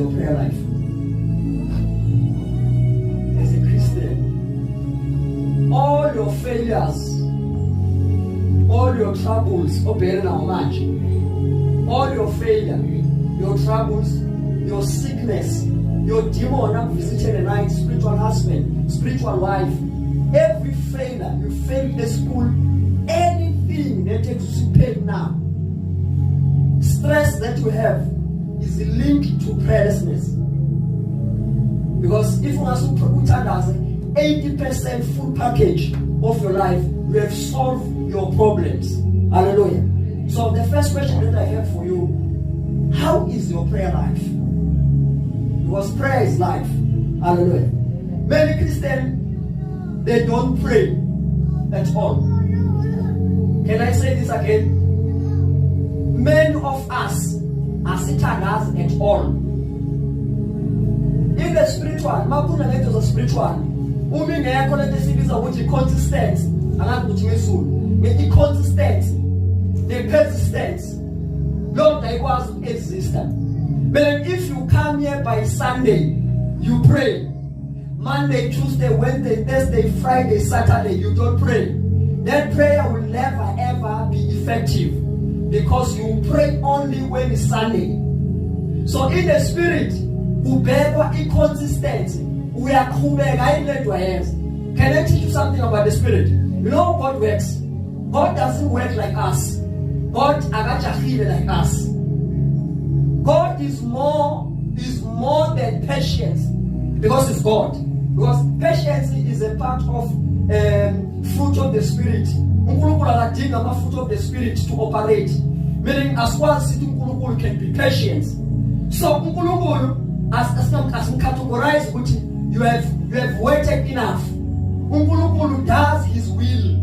your prayer life? As a Christian, all your failures, all your troubles, all your failure, your troubles, your sickness, your demon that visited a night, spiritual husband, spiritual wife, every failure, you failed the school, anything that takes you pain now, stress that you have is linked to prayerlessness. Because if you want to put as 80% full package of your life, you have solved your problems. Hallelujah. So the first question that I have for you, how is your prayer life? Because prayer is life. Hallelujah. Many Christians, they don't pray at all. Can I say this again? Many of us are sitters at all. In the spiritual, makuna letters of spiritual. Umi ngekho lento esibiza ukuthi consistency, angazi ukuthi ngeSulu. Ngithi consistency, the persistence. Lord, I was existent. But if you come here by Sunday, you pray. Monday, Tuesday, Wednesday, Thursday, Friday, Saturday, you don't pray. That prayer will never ever be effective because you pray only when it's Sunday. So in the spirit, ubekwa inconsistency. We are Can I teach you something about the spirit? You know how God works? God doesn't work like us. God agachahile like us. God is more than patience because it's God. Because patience is a part of fruit of the spirit. Unkulunkulu anadinga ama-fruit of the spirit to operate. Meaning as well as unkulunkulu can be patient. So unkulunkulu as categorize ukuthi you have waited enough. Unkulunkulu does his will.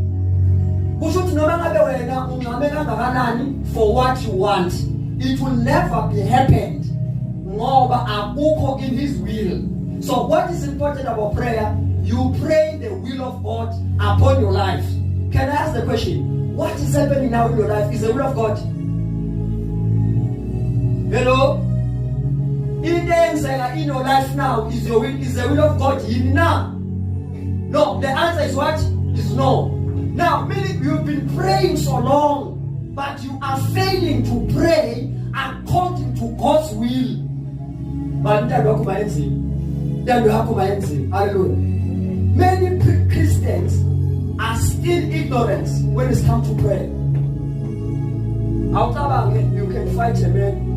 Kushuthi noma ngabe wena ungame kangakanani for what you want, it will never be happened. Ngoba akukho in his will. So what is important about prayer? You pray the will of God upon your life. Can I ask the question? What is happening now in your life is the will of God? Hello? In your life now is the will of God in now? No, the answer is what? Is no. Now, meaning you've been praying so long, but you are failing to pray according to God's will. Hallelujah. Many Christians are still ignorant when it comes to prayer. You can fight a man